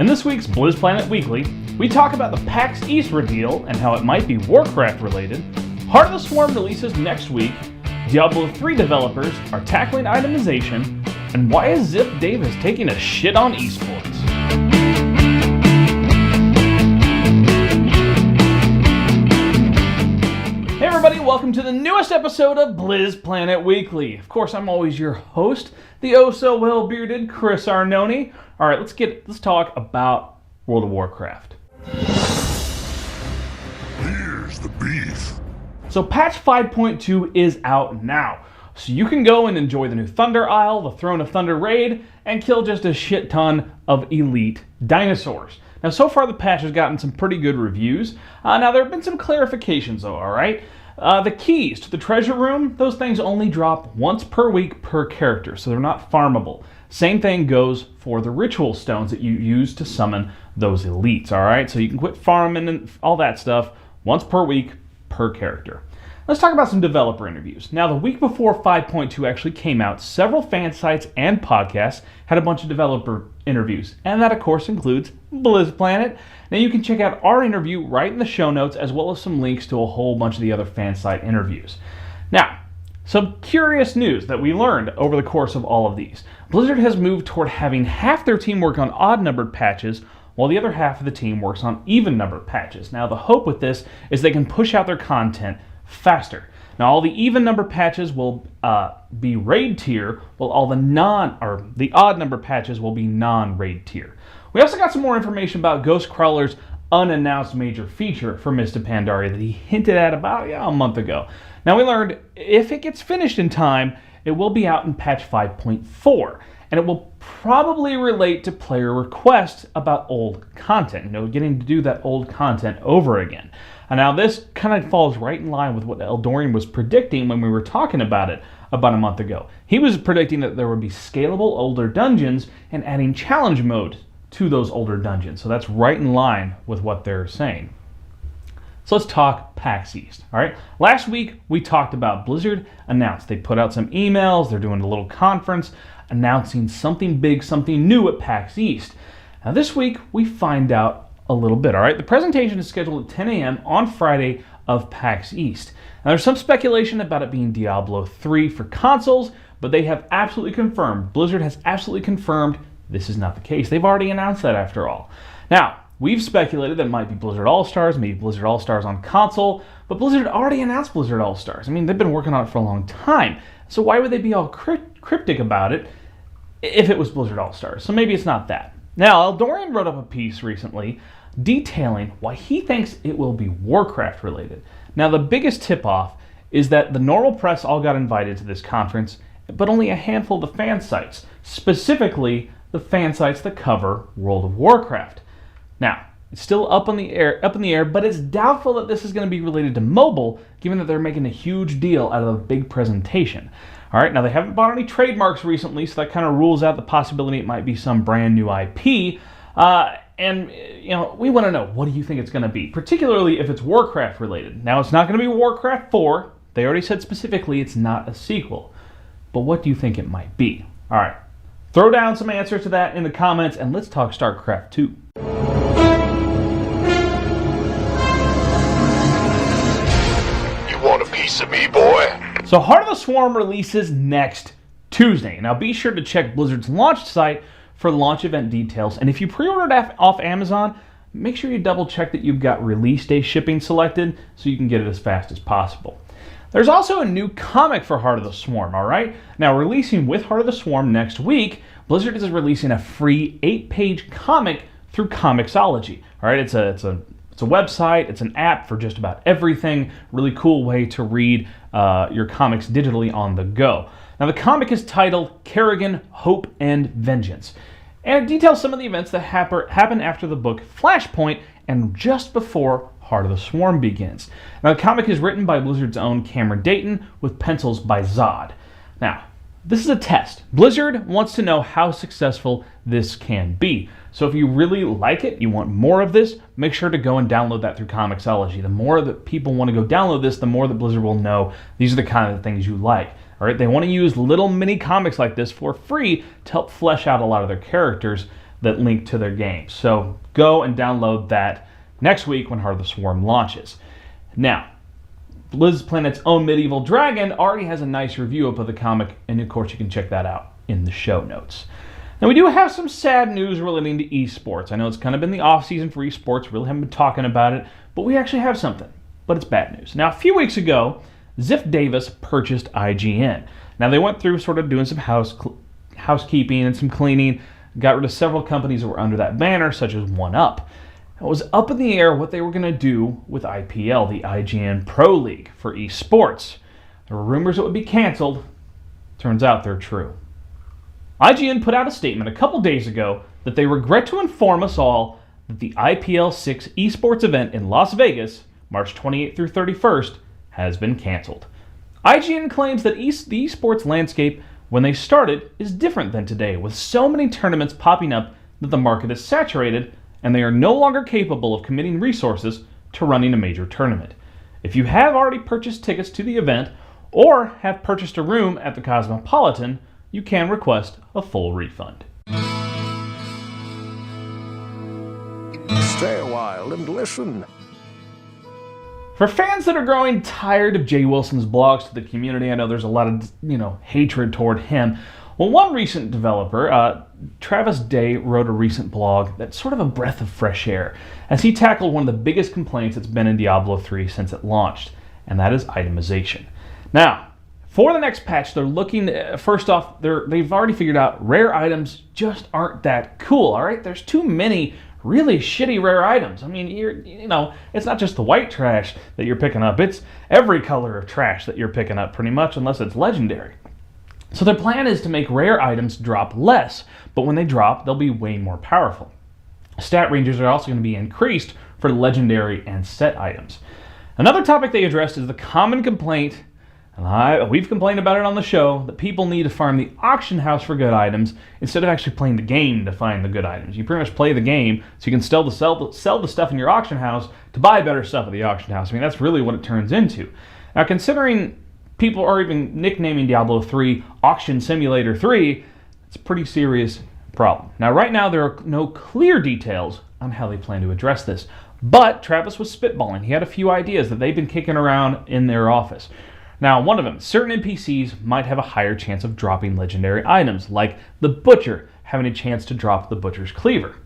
In this week's Blizzplanet Weekly, we talk about the PAX East reveal and how it might be Warcraft related, Heart of the Swarm releases next week, Diablo 3 developers are tackling itemization, and why is Ziff Davis taking a shit on eSports? Hey everybody, welcome to the newest episode of Blizzplanet Weekly. Of course, I'm always your host, the oh-so-well-bearded Chris Arnone. Alright, let's talk about World of Warcraft. Here's the beef. So patch 5.2 is out now. So you can go and enjoy the new Thunder Isle, the Throne of Thunder raid, and kill just a shit ton of elite dinosaurs. Now so far the patch has gotten some pretty good reviews. Now there have been some clarifications though, alright? The keys to the treasure room, those things only drop once per week per character, so they're not farmable. Same thing goes for the ritual stones that you use to summon those elites, alright? So you can quit farming and all that stuff once per week per character. Let's talk about some developer interviews. Now, the week before 5.2 actually came out, several fan sites and podcasts had a bunch of developer interviews, and that, of course, includes Blizzplanet. Now, you can check out our interview right in the show notes, as well as some links to a whole bunch of the other fan site interviews. Now, some curious news that we learned over the course of all of these. Blizzard has moved toward having half their team work on odd-numbered patches, while the other half of the team works on even-numbered patches. Now, the hope with this is they can push out their content faster. Now, all the even-number patches will be raid tier, while all the odd-number patches will be non-raid tier. We also got some more information about Ghostcrawler's unannounced major feature for Mists of Pandaria that he hinted at about a month ago. Now, we learned if it gets finished in time, it will be out in patch 5.4, and it will probably relate to player requests about old content, getting to do that old content over again. And now this kind of falls right in line with what Eldorian was predicting when we were talking about it about a month ago. He was predicting that there would be scalable older dungeons and adding challenge mode to those older dungeons. So that's right in line with what they're saying. So let's talk PAX East, all right? Last week, we talked about Blizzard announced. They put out some emails. They're doing a little conference announcing something big, something new at PAX East. Now this week, we find out a little bit, all right? The presentation is scheduled at 10 a.m. on Friday of PAX East. Now there's some speculation about it being Diablo 3 for consoles, but they have absolutely confirmed, Blizzard has absolutely confirmed this is not the case. They've already announced that after all. Now, we've speculated that it might be Blizzard All-Stars, maybe Blizzard All-Stars on console, but Blizzard already announced Blizzard All-Stars. I mean, they've been working on it for a long time. So why would they be all cryptic about it if it was Blizzard All-Stars? So maybe it's not that. Now, Eldorian wrote up a piece recently detailing why he thinks it will be Warcraft related. Now, the biggest tip-off is that the normal press all got invited to this conference, but only a handful of the fan sites, specifically the fan sites that cover World of Warcraft. Now, it's still up in the air, but it's doubtful that this is going to be related to mobile, given that they're making a huge deal out of a big presentation. All right, now they haven't bought any trademarks recently, so that kind of rules out the possibility it might be some brand new IP. And we want to know, what do you think it's going to be, particularly if it's Warcraft related? Now, it's not going to be Warcraft 4. They already said specifically it's not a sequel. But what do you think it might be? All right, throw down some answers to that in the comments, and let's talk StarCraft 2. You want a piece of me, boy? So Heart of the Swarm releases next Tuesday. Now be sure to check Blizzard's launch site for launch event details. And if you pre-ordered off Amazon, make sure you double check that you've got release day shipping selected so you can get it as fast as possible. There's also a new comic for Heart of the Swarm, all right? Now releasing with Heart of the Swarm next week, Blizzard is releasing a free 8-page comic through Comixology. All right, it's a website, it's an app for just about everything. Really cool way to read your comics digitally on the go. Now the comic is titled Kerrigan, Hope, and Vengeance. And it details some of the events that happen after the book Flashpoint and just before Heart of the Swarm begins. Now the comic is written by Blizzard's own Cameron Dayton with pencils by Zod. Now, this is a test. Blizzard wants to know how successful this can be. So if you really like it, you want more of this, make sure to go and download that through Comixology. The more that people want to go download this, the more that Blizzard will know these are the kind of things you like. All right, they want to use little mini comics like this for free to help flesh out a lot of their characters that link to their games. So go and download that next week when Heart of the Swarm launches. Now, Blizzplanet's own Medieval Dragon already has a nice review up of the comic, and of course you can check that out in the show notes. Now, we do have some sad news relating to esports. I know it's kind of been the off-season for esports, really haven't been talking about it, but we actually have something, but it's bad news. Now, a few weeks ago, Ziff Davis purchased IGN. Now, they went through sort of doing some housekeeping and some cleaning, got rid of several companies that were under that banner, such as 1UP. It was up in the air what they were going to do with IPL, the IGN Pro League for esports. There were rumors it would be canceled. Turns out they're true. IGN put out a statement a couple days ago that they regret to inform us all that the IPL 6 esports event in Las Vegas, March 28th through 31st, has been canceled. IGN claims that the esports landscape when they started is different than today, with so many tournaments popping up that the market is saturated and they are no longer capable of committing resources to running a major tournament. If you have already purchased tickets to the event or have purchased a room at the Cosmopolitan, you can request a full refund. Stay a while and listen. For fans that are growing tired of Jay Wilson's blogs to the community, I know there's a lot of hatred toward him. Well, one recent developer, Travis Day, wrote a recent blog that's sort of a breath of fresh air as he tackled one of the biggest complaints that's been in Diablo 3 since it launched, and that is itemization. Now, for the next patch, they're looking, first off, they've already figured out rare items just aren't that cool, all right? There's too many really shitty rare items. I mean, it's not just the white trash that you're picking up, it's every color of trash that you're picking up pretty much, unless it's legendary. So their plan is to make rare items drop less, but when they drop, they'll be way more powerful. Stat ranges are also going to be increased for legendary and set items. Another topic they addressed is the common complaint, and we've complained about it on the show, that people need to farm the auction house for good items instead of actually playing the game to find the good items. You pretty much play the game so you can sell the stuff in your auction house to buy better stuff at the auction house. I mean, that's really what it turns into. Now, considering people are even nicknaming Diablo 3 Auction Simulator 3, it's a pretty serious problem. Now, right now, there are no clear details on how they plan to address this, but Travis was spitballing. He had a few ideas that they've been kicking around in their office. Now, one of them, certain NPCs might have a higher chance of dropping legendary items, like the Butcher having a chance to drop the Butcher's Cleaver.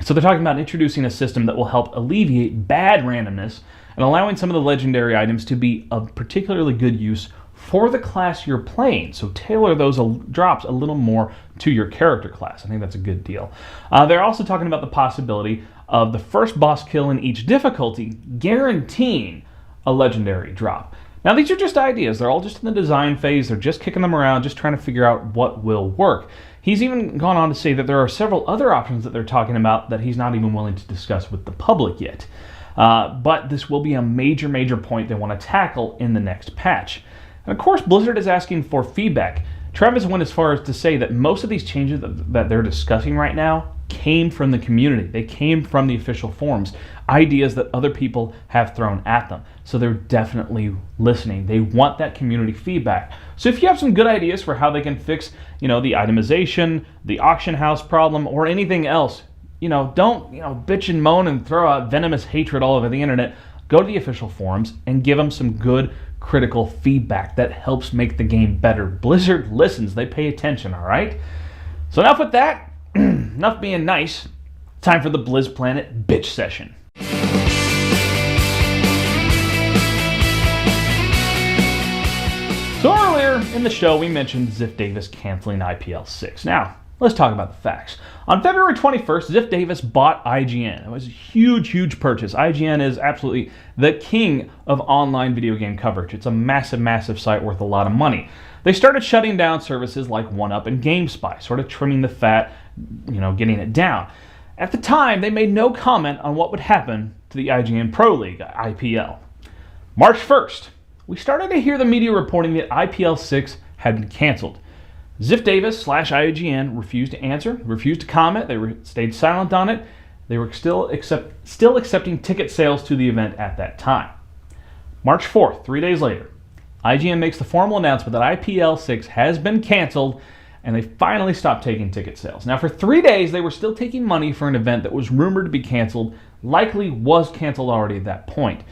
So they're talking about introducing a system that will help alleviate bad randomness and allowing some of the legendary items to be of particularly good use for the class you're playing. So tailor those drops a little more to your character class. I think that's a good deal. They're also talking about the possibility of the first boss kill in each difficulty guaranteeing a legendary drop. Now, these are just ideas. They're all just in the design phase. They're just kicking them around, just trying to figure out what will work. He's even gone on to say that there are several other options that they're talking about that he's not even willing to discuss with the public yet. But this will be a major, major point they want to tackle in the next patch. And of course, Blizzard is asking for feedback. Travis went as far as to say that most of these changes that they're discussing right now came from the community. They came from the official forums, ideas that other people have thrown at them. So they're definitely listening. They want that community feedback. So if you have some good ideas for how they can fix, the itemization, the auction house problem, or anything else, don't, bitch and moan and throw out venomous hatred all over the internet. Go to the official forums and give them some good, critical feedback that helps make the game better. Blizzard listens. They pay attention, all right? So enough with that. Enough being nice. Time for the Blizzplanet bitch session. So earlier in the show, we mentioned Ziff Davis canceling IPL 6. Now, let's talk about the facts. On February 21st, Ziff Davis bought IGN. It was a huge, huge purchase. IGN is absolutely the king of online video game coverage. It's a massive, massive site worth a lot of money. They started shutting down services like 1UP and GameSpy, sort of trimming the fat, getting it down. At the time, they made no comment on what would happen to the IGN Pro League, IPL. March 1st, we started to hear the media reporting that IPL 6 had been canceled. Ziff Davis / IGN refused to answer, refused to comment. They stayed silent on it. They were still accepting ticket sales to the event at that time. March 4th, 3 days later, IGN makes the formal announcement that IPL 6 has been canceled, and they finally stopped taking ticket sales. Now, for 3 days, they were still taking money for an event that was rumored to be canceled, likely was canceled already at that point.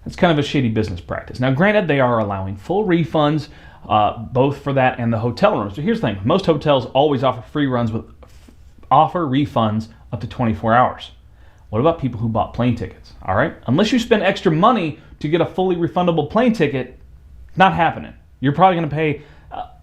That's kind of a shady business practice. Now, granted, they are allowing full refunds, both for that and the hotel rooms. So here's the thing. Most hotels always offer offer refunds up to 24 hours. What about people who bought plane tickets? All right? Unless you spend extra money to get a fully refundable plane ticket, not happening. You're probably going to pay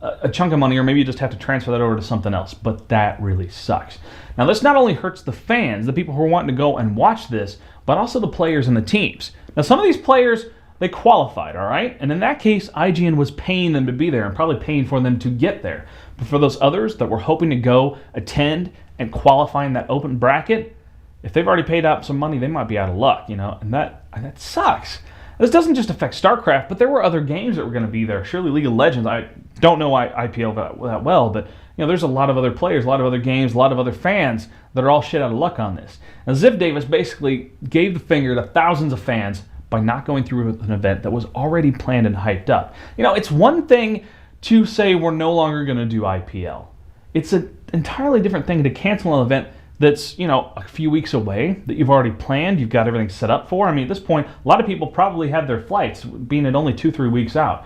a chunk of money, or maybe you just have to transfer that over to something else. But that really sucks. Now, this not only hurts the fans, the people who are wanting to go and watch this, but also the players and the teams. Now, some of these players, they qualified, all right? And in that case, IGN was paying them to be there and probably paying for them to get there. But for those others that were hoping to go attend and qualify in that open bracket, if they've already paid out some money, they might be out of luck, and that sucks. This doesn't just affect StarCraft, but there were other games that were going to be there. Surely League of Legends, I don't know IPL that well, but there's a lot of other players, a lot of other games, a lot of other fans that are all shit out of luck on this. Now, Ziff Davis basically gave the finger to thousands of fans by not going through with an event that was already planned and hyped up. It's one thing to say we're no longer going to do IPL. It's an entirely different thing to cancel an event that's, a few weeks away, that you've already planned, you've got everything set up for. I mean, at this point, a lot of people probably have their flights, being at only 2-3 weeks out.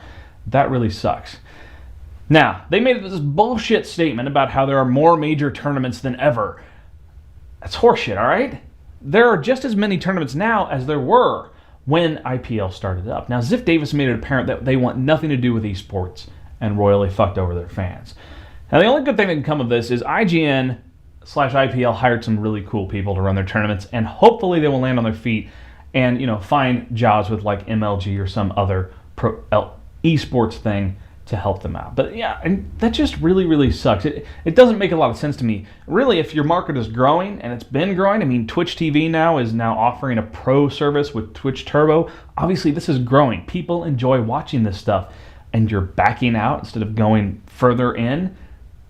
That really sucks. Now, they made this bullshit statement about how there are more major tournaments than ever. That's horseshit, all right? There are just as many tournaments now as there were when IPL started up. Now, Ziff Davis made it apparent that they want nothing to do with eSports and royally fucked over their fans. Now, the only good thing that can come of this is IGN/IPL hired some really cool people to run their tournaments, and hopefully they will land on their feet and find jobs with like MLG or some other esports thing to help them out. But yeah, and that just really, really sucks. It doesn't make a lot of sense to me. Really, if your market is growing, and it's been growing, I mean, Twitch TV is now offering a pro service with Twitch Turbo. Obviously, this is growing. People enjoy watching this stuff, and you're backing out instead of going further in.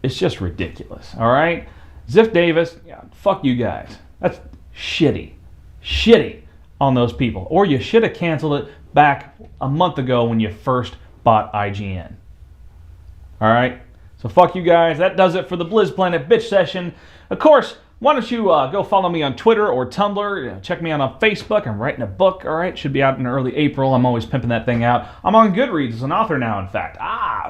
It's just ridiculous, all right? Ziff Davis, fuck you guys. That's shitty. Shitty on those people. Or you should have canceled it back a month ago when you first bought IGN. All right? So fuck you guys. That does it for the Blizzplanet bitch session. Of course, why don't you go follow me on Twitter or Tumblr. Check me out on Facebook. I'm writing a book, all right? Should be out in early April. I'm always pimping that thing out. I'm on Goodreads as an author now, in fact.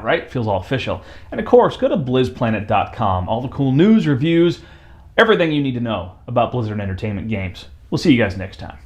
Right? Feels all official. And of course, go to blizzplanet.com. All the cool news, reviews, everything you need to know about Blizzard Entertainment games. We'll see you guys next time.